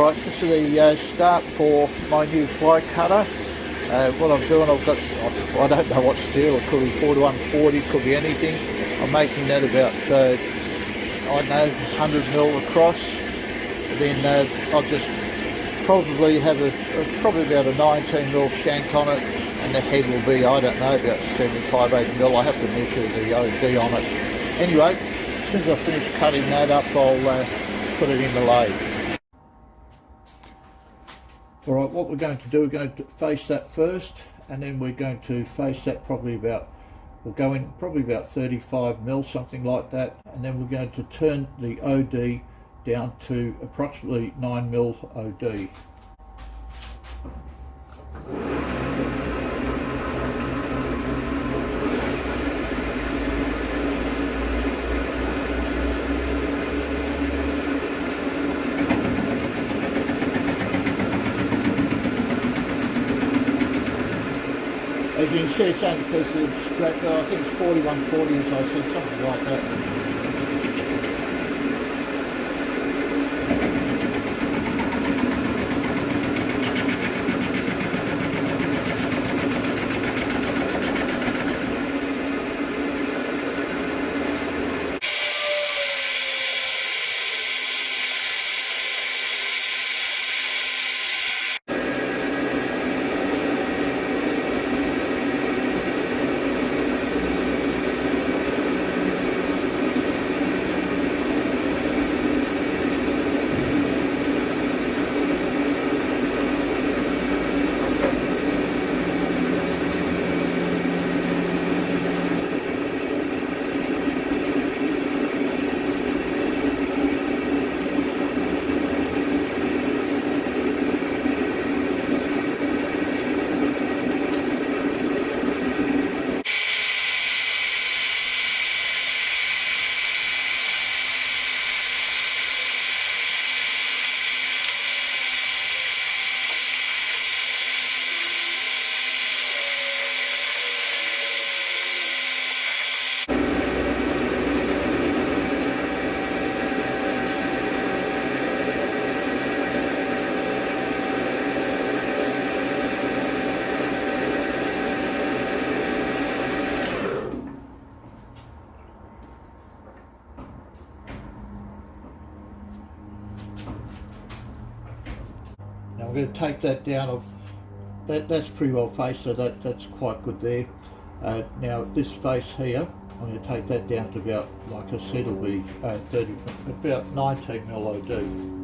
Alright, this is the start for my new fly cutter. What I'm doing, I've got, I don't know what steel, it could be 4140, could be anything. I'm making that about, I don't know, 100mm across. And then I'll just probably have probably about a 19mm shank on it, and the head will be, I don't know, about 75-80mm. I have to measure the OD on it. Anyway, as soon as I finish cutting that up, I'll put it in the lathe. Alright, what we're going to do, we're going to face that first, and then we're going to face that probably about, we'll go in probably about 35mm, something like that, and then we're going to turn the OD down to approximately 9mm OD. As you can see, it's only because it's scrapped. I think it's 4140, as I said, something like that. Now I'm going to take that down. That's pretty well faced, so that's quite good there. Now this face here, I'm going to take that down to about, like I said, it'll be about 19mm OD.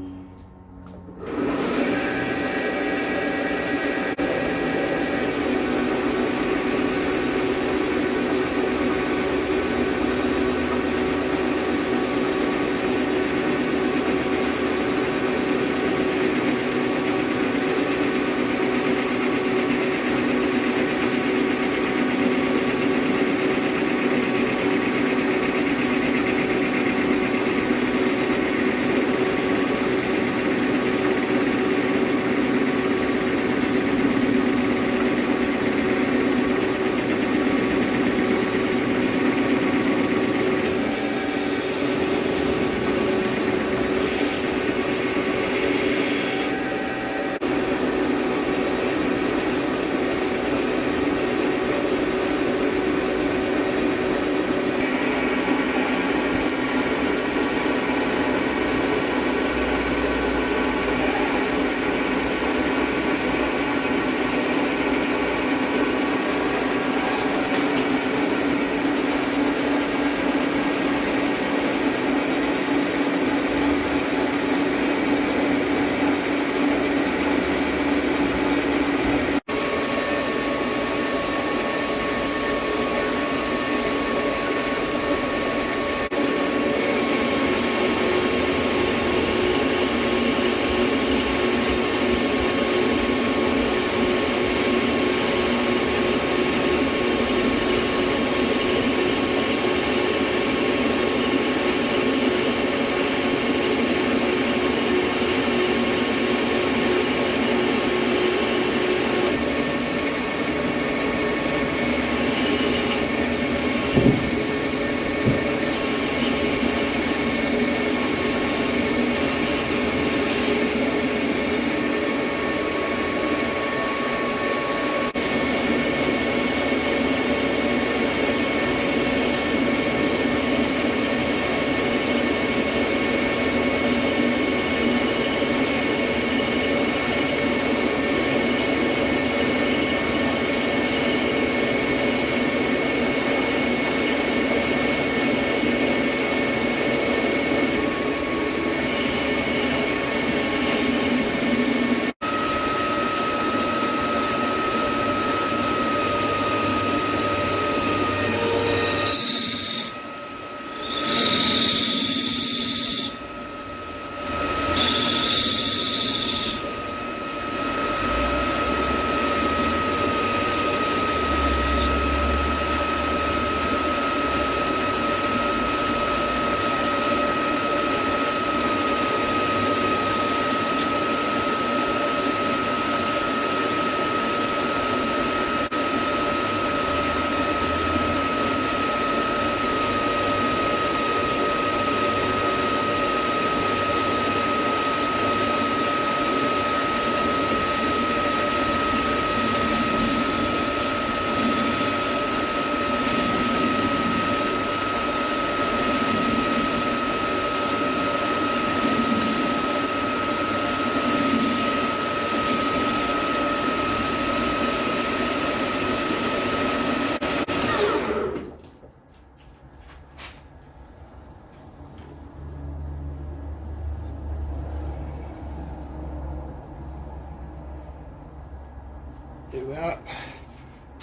we are.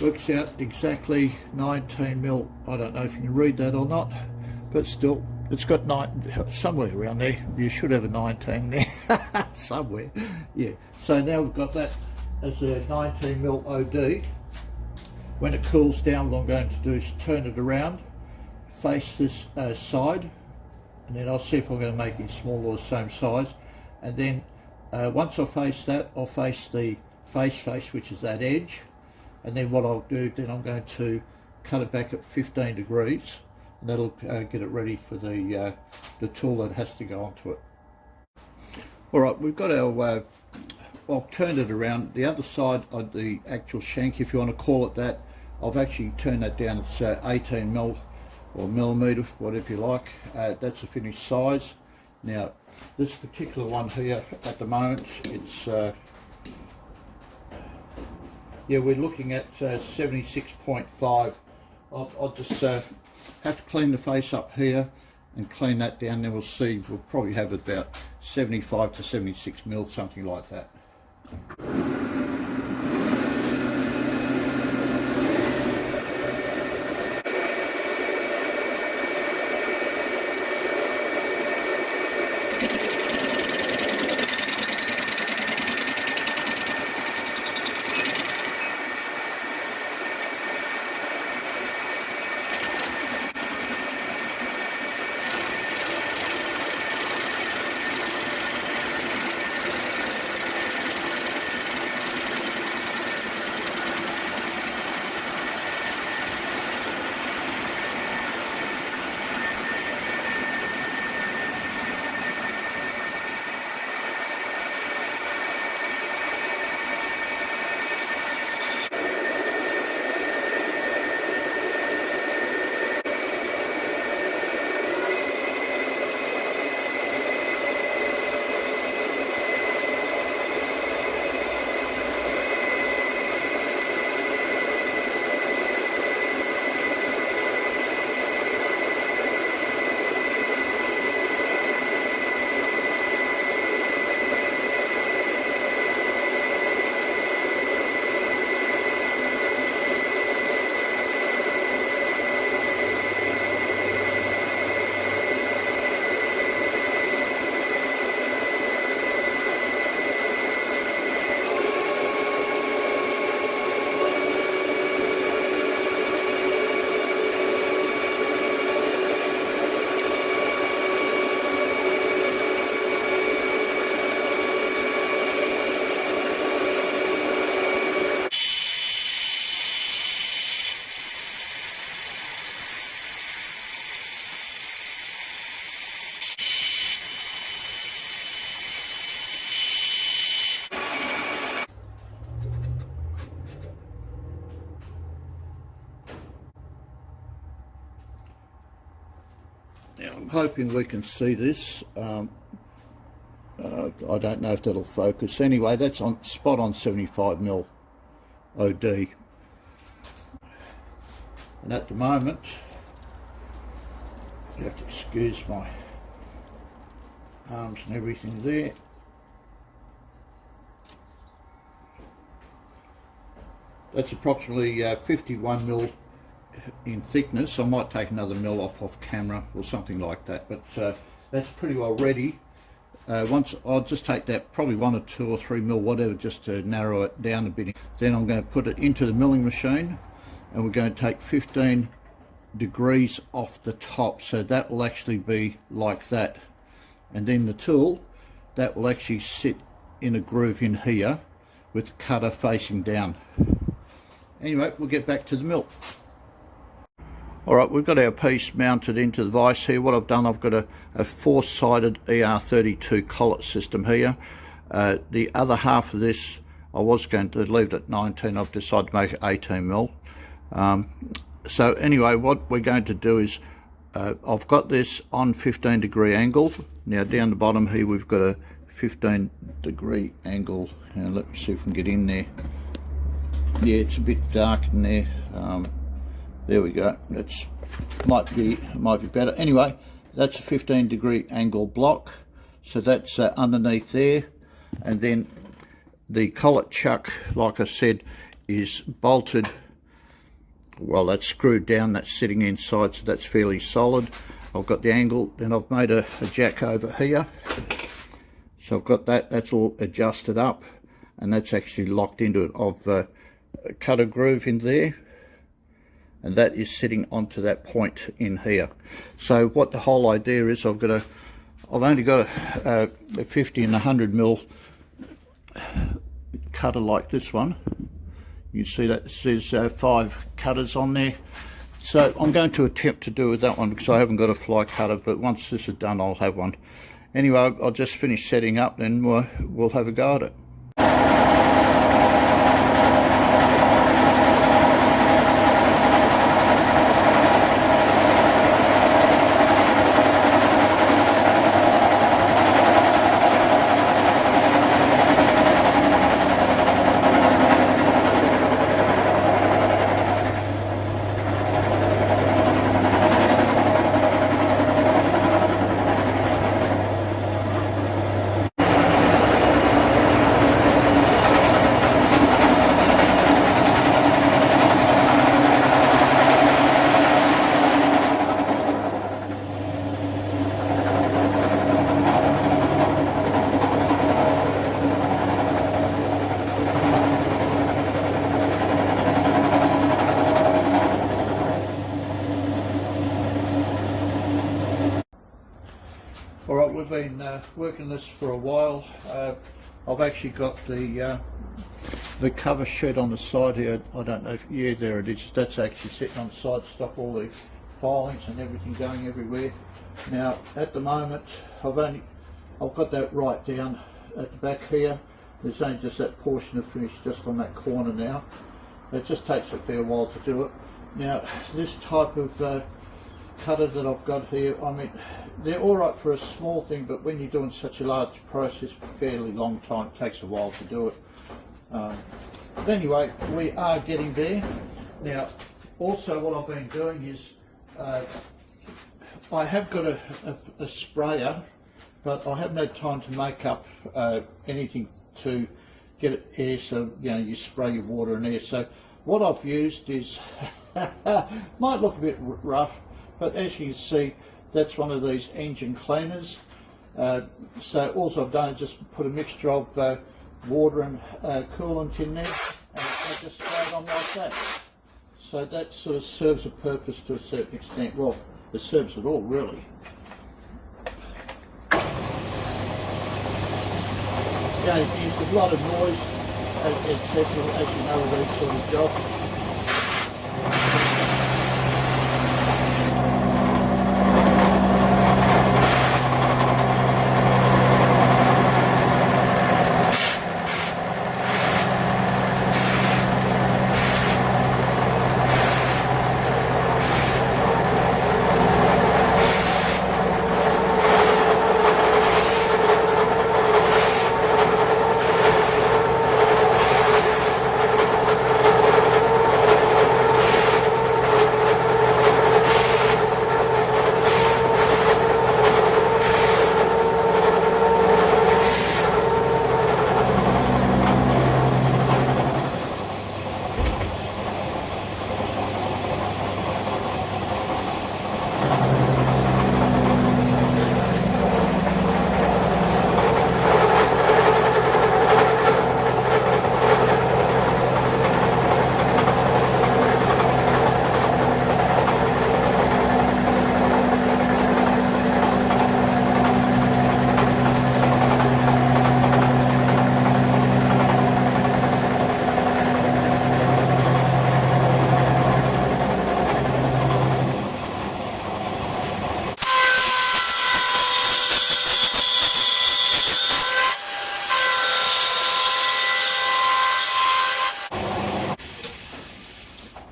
Works out exactly 19 mil. I don't know if you can read that or not, but still, it's got somewhere around there. You should have a 19 there somewhere. Yeah. So now we've got that as a 19 mil OD. When it cools down, what I'm going to do is turn it around, face this side, and then I'll see if I'm going to make it smaller or the same size. And then once I face that, I'll face the face, which is that edge. And then what I'll do, then I'm going to cut it back at 15 degrees, and that'll get it ready for the tool that has to go onto it. All right, we've got our, I've turned it around. The other side of the actual shank, if you want to call it that, I've actually turned that down. It's 18 mil or millimetre, whatever you like. That's the finished size. Now, this particular one here at the moment, it's yeah, we're looking at 76.5. I'll just have to clean the face up here and clean that down, then we'll see. We'll probably have about 75 to 76 mil, something like that. Now I'm hoping we can see this. I don't know if that'll focus. Anyway, that's on spot on 75 mil OD. And at the moment, you have to excuse my arms and everything there. That's approximately 51 mil in thickness. I might take another mil off camera or something like that, but that's pretty well ready. Once I'll just take that probably 1 or 2 or 3 mil, whatever, just to narrow it down a bit. Then I'm going to put it into the milling machine, and we're going to take 15 degrees off the top, so that will actually be like that. And then the tool, that will actually sit in a groove in here with the cutter facing down. Anyway, we'll get back to the mill. Alright, we've got our piece mounted into the vise here. What I've done, I've got a four-sided ER32 collet system here. The other half of this, I was going to leave it at 19. I've decided to make it 18 mil. So anyway, what we're going to do is, I've got this on 15 degree angle. Now down the bottom here, we've got a 15 degree angle. Now let me see if we can get in there. Yeah, it's a bit dark in there. There we go. That's might be better. Anyway, that's a 15 degree angle block. So that's underneath there, and then the collet chuck, like I said, is bolted, well, that's screwed down, that's sitting inside, so that's fairly solid. I've got the angle, then I've made a jack over here, so I've got that, that's all adjusted up, and that's actually locked into it. I've cut a groove in there, and that is sitting onto that point in here. So what the whole idea is, I've only got a 50 and 100 mil cutter like this one. You see that there's 5 cutters on there. So I'm going to attempt to do with that one because I haven't got a fly cutter, but once this is done I'll have one. Anyway, I'll just finish setting up, then we'll have a go at it. Alright, we've been working this for a while. I've actually got the cover shed on the side here. I don't know if, yeah, there it is. That's actually sitting on the side to stop all the filings and everything going everywhere. Now, at the moment, I've got that right down at the back here. There's only just that portion of finish just on that corner now. It just takes a fair while to do it. Now, this type of cutter that I've got here, I mean, they're alright for a small thing, but when you're doing such a large process for a fairly long time, it takes a while to do it. But anyway, we are getting there. Now, also what I've been doing is, I have got a sprayer, but I haven't had time to make up anything to get it air, so you know, you spray your water and air. So what I've used is, might look a bit rough, but as you can see, that's one of these engine cleaners. So all I've done is just put a mixture of water and coolant in there, and I just spray it on like that. So that sort of serves a purpose to a certain extent. Well, it serves it all really. Yeah, there's a lot of noise, etc. as you know, with these sort of jobs.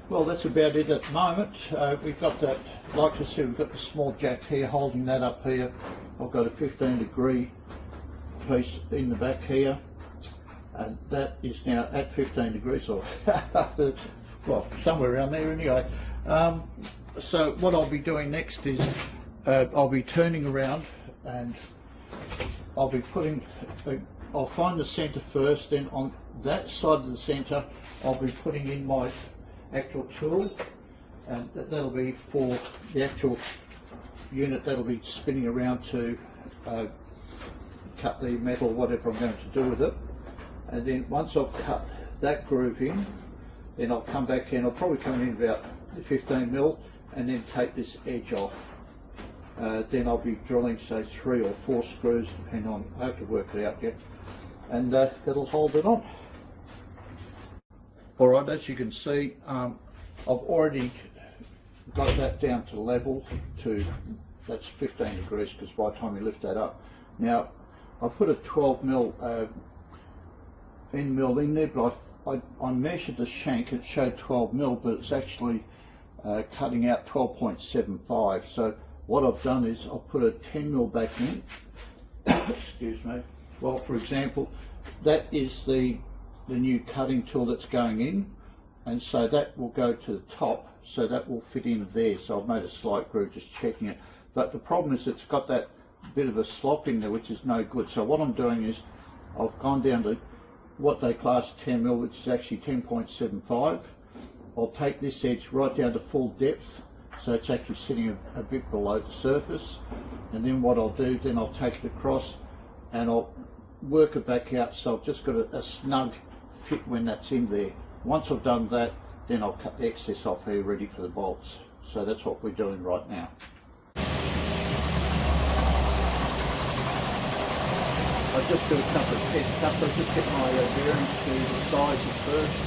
Well, that's about it at the moment. We've got that, like I said, we've got the small jack here holding that up here. I've got a 15-degree piece in the back here, and that is now at 15 degrees, or well, somewhere around there anyway. So what I'll be doing next is I'll be turning around and I'll be putting, I'll find the centre first, then that side of the centre I'll be putting in my actual tool, and that'll be for the actual unit that'll be spinning around to cut the metal, whatever I'm going to do with it. And then once I've cut that groove in, then I'll come back in. I'll probably come in about 15 mil and then take this edge off. Then I'll be drilling say 3 or 4 screws, depending on, I have to work it out yet, and that'll hold it on. Alright, as you can see, I've already got that down to level to, that's 15 degrees, because by the time you lift that up. Now, I put a 12 mil end mill in there, but I measured the shank, it showed 12 mil, but it's actually cutting out 12.75. So what I've done is I've put a 10 mil back in. Excuse me. Well, for example, that is the new cutting tool that's going in, and so that will go to the top, so that will fit in there. So I've made a slight groove just checking it, but the problem is it's got that bit of a slop in there, which is no good. So what I'm doing is I've gone down to what they class 10 mil, which is actually 10.75. I'll take this edge right down to full depth, so it's actually sitting a bit below the surface, and then what I'll do, then I'll take it across and I'll work it back out, so I've just got a snug fit when that's in there. Once I've done that, then I'll cut the excess off here ready for the bolts. So that's what we're doing right now. I just do a couple of test cuts. I just get my bearings to the sizes first.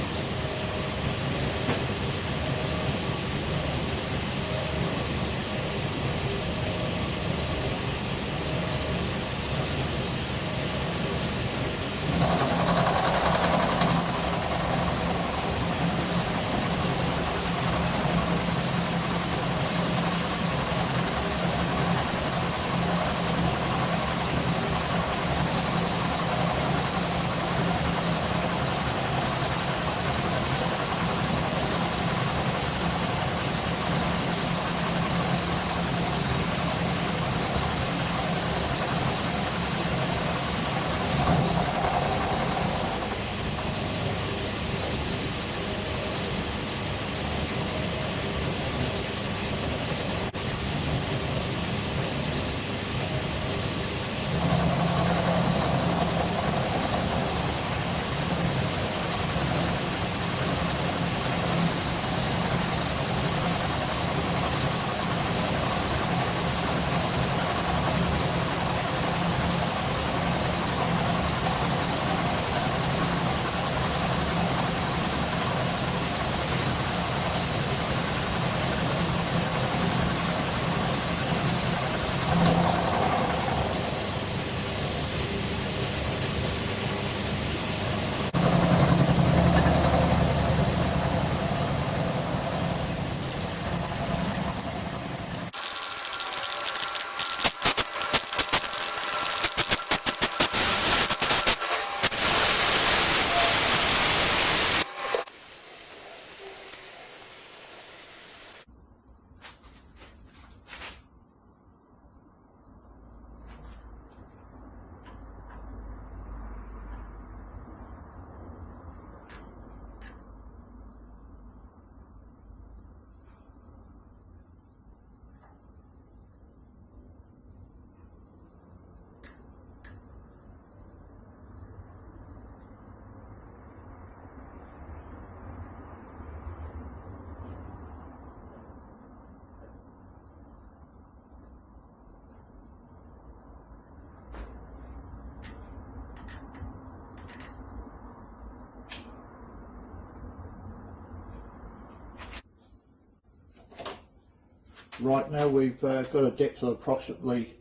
Right now we've got a depth of approximately,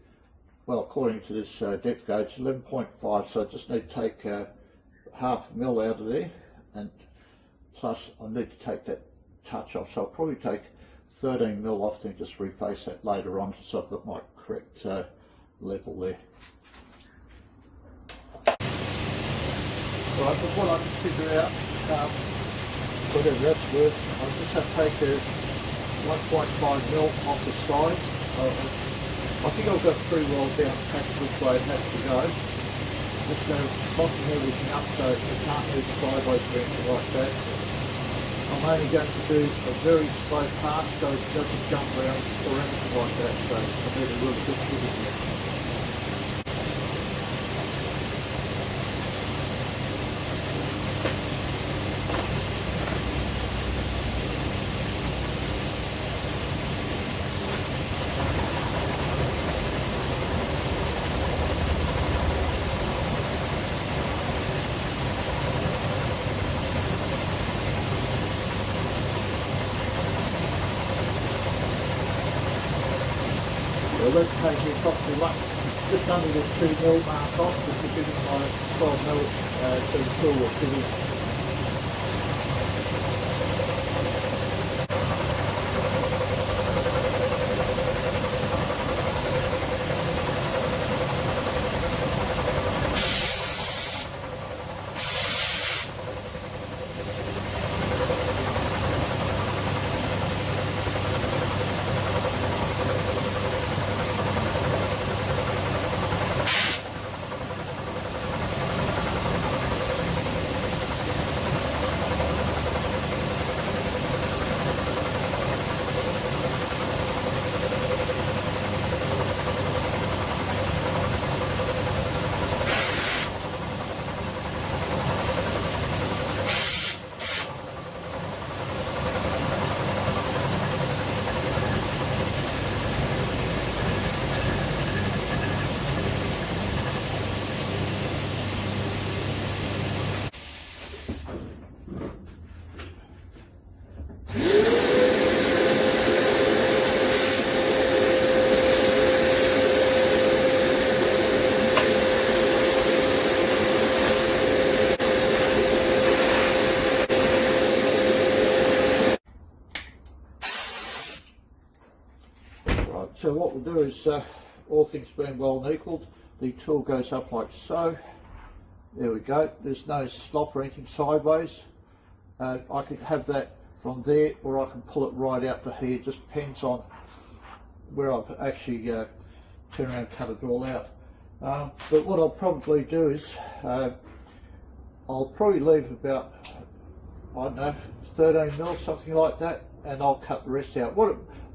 well, according to this depth gauge, 11.5, so I just need to take half a mil out of there, and plus I need to take that touch off, so I'll probably take 13 mil off and just reface that later on, so I've got my correct level there. Right, but what I can figure out, whatever that's worth, I just have to take a 1.5 mil off the side. I think I've got pretty well down pat which way it has to go. Just going to bottom everything up so it can't move sideways or anything like that. I'm only going to do a very slow pass so it doesn't jump around or anything like that, so I need a really good footing here. Well, let's take here approximately just under the 2mm mark off, which is giving my 12mm to the tool or fitting. So what we'll do is, all things being well and equal, the tool goes up like so. There we go. There's no slop or anything sideways. I can have that from there, or I can pull it right out to here. Just depends on where I've actually turned around and cut it all out. But what I'll probably do is, I'll probably leave about, I don't know, 13mm, something like that, and I'll cut the rest out.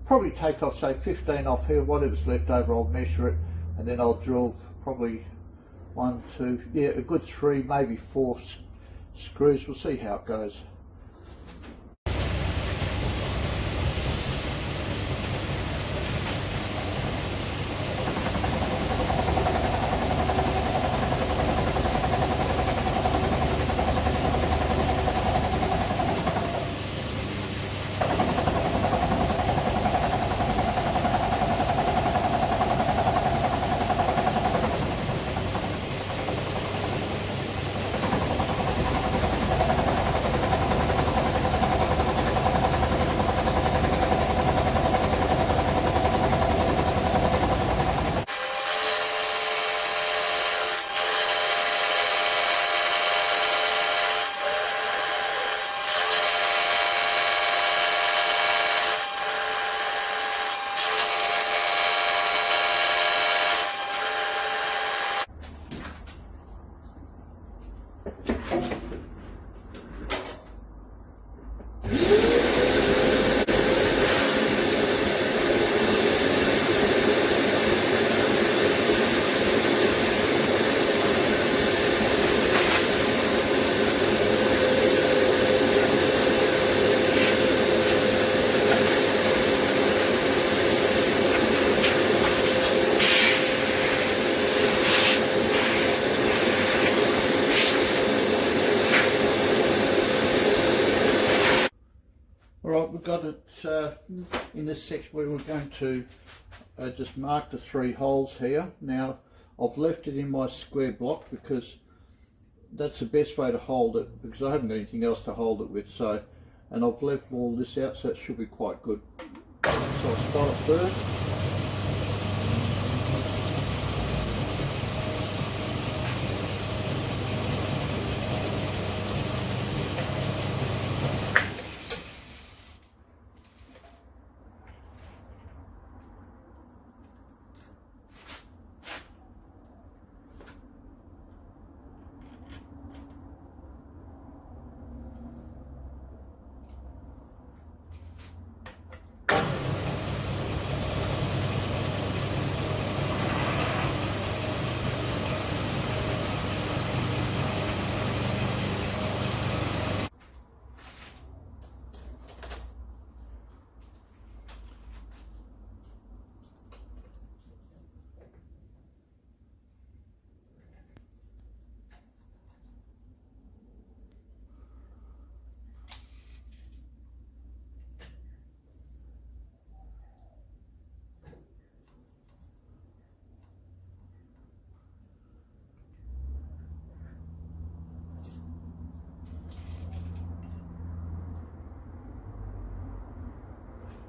Probably take off, say 15 off here, whatever's left over I'll measure it, and then I'll drill probably 1, 2, yeah, a good 3, maybe 4 screws. We'll see how it goes. Alright, we've got it in this section where we're going to just mark the 3 holes here. Now I've left it in my square block because that's the best way to hold it, because I haven't got anything else to hold it with. So, and I've left all this out, so it should be quite good. So I'll spot it first.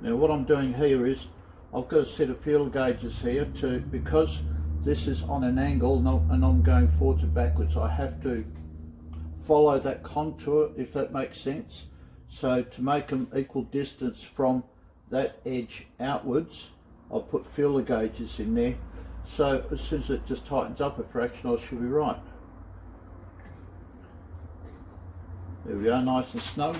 Now what I'm doing here is I've got a set of feeler gauges here because this is on an angle and I'm going forwards and backwards. I have to follow that contour, if that makes sense. So to make them equal distance from that edge outwards, I'll put feeler gauges in there. So as soon as it just tightens up a fraction, I should be right. There we are, nice and snug.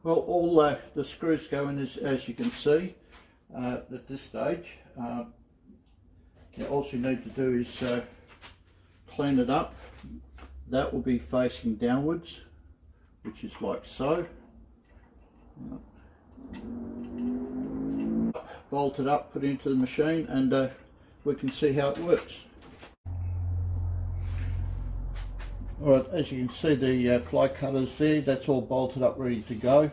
Well, all the screws go in as you can see at this stage. All you need to do is clean it up. That will be facing downwards, which is like so. Bolt it up, put it into the machine, and we can see how it works. Alright, as you can see the fly cutters there, that's all bolted up ready to go,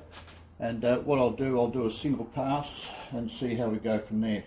and what I'll do a single pass and see how we go from there.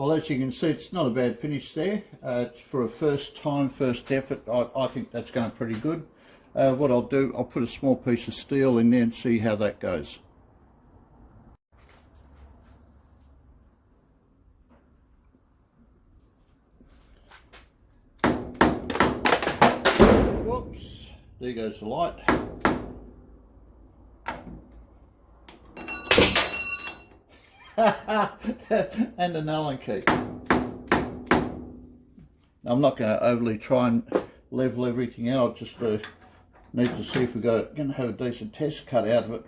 Well, as you can see, it's not a bad finish there. It's for a first effort. I think that's going pretty good. What I'll do, I'll put a small piece of steel in there and see how that goes. Whoops, there goes the light. And an Allen key. Now, I'm not going to overly try and level everything out. I just need to see if we're going to have a decent test cut out of it.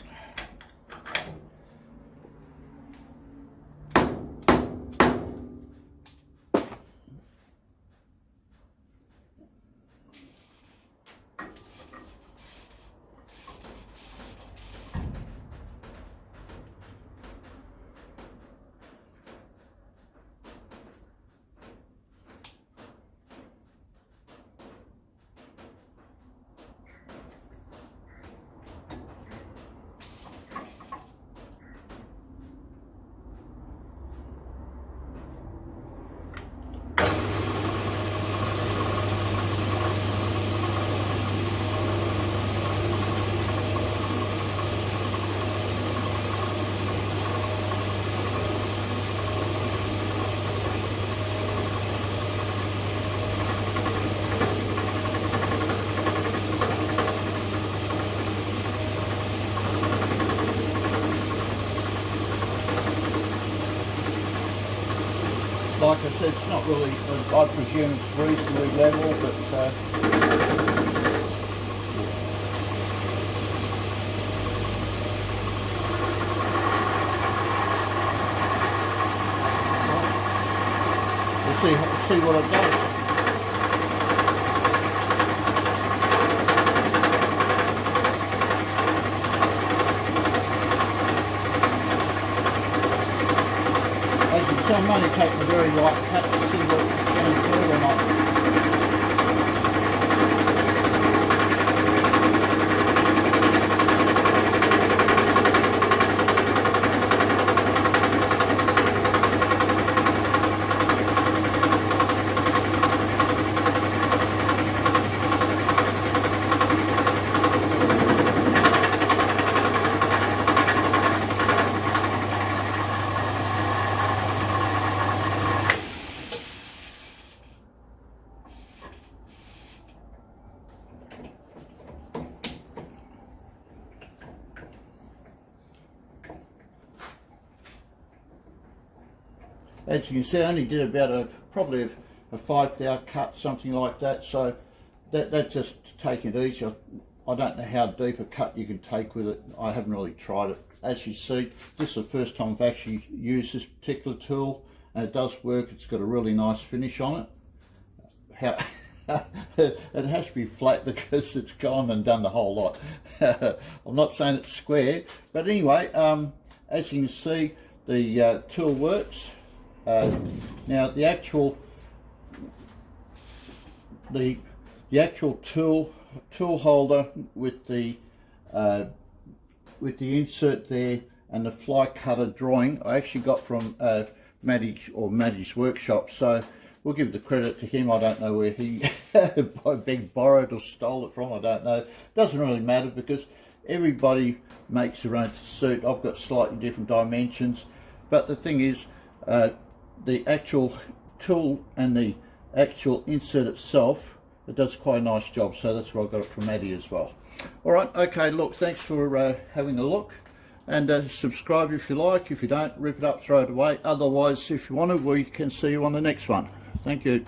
Like I said, it's not really, I presume it's reasonably level, but we'll see what it does. So I'm only taking a very light cut to see what it's going to do or not. As you can see, I only did about probably a 5/10 cut, something like that. So that's just taking it easy. I don't know how deep a cut you can take with it. I haven't really tried it. As you see, this is the first time I've actually used this particular tool, and it does work. It's got a really nice finish on it. It has to be flat because it's gone and done the whole lot. I'm not saying it's square, but anyway, as you can see, the tool works. Now the actual tool holder with the insert there and the fly cutter drawing I actually got from Maddie's workshop, so we'll give the credit to him. I don't know where he borrowed or stole it from. I don't know. Doesn't really matter because everybody makes their own suit. I've got slightly different dimensions, but the thing is, the actual tool and the actual insert itself, it does quite a nice job. So that's where I got it from Maddie as well. All right, okay, look, thanks for having a look, and subscribe if you like. If you don't, rip it up, throw it away. Otherwise, if you want to, we can see you on the next one. Thank you.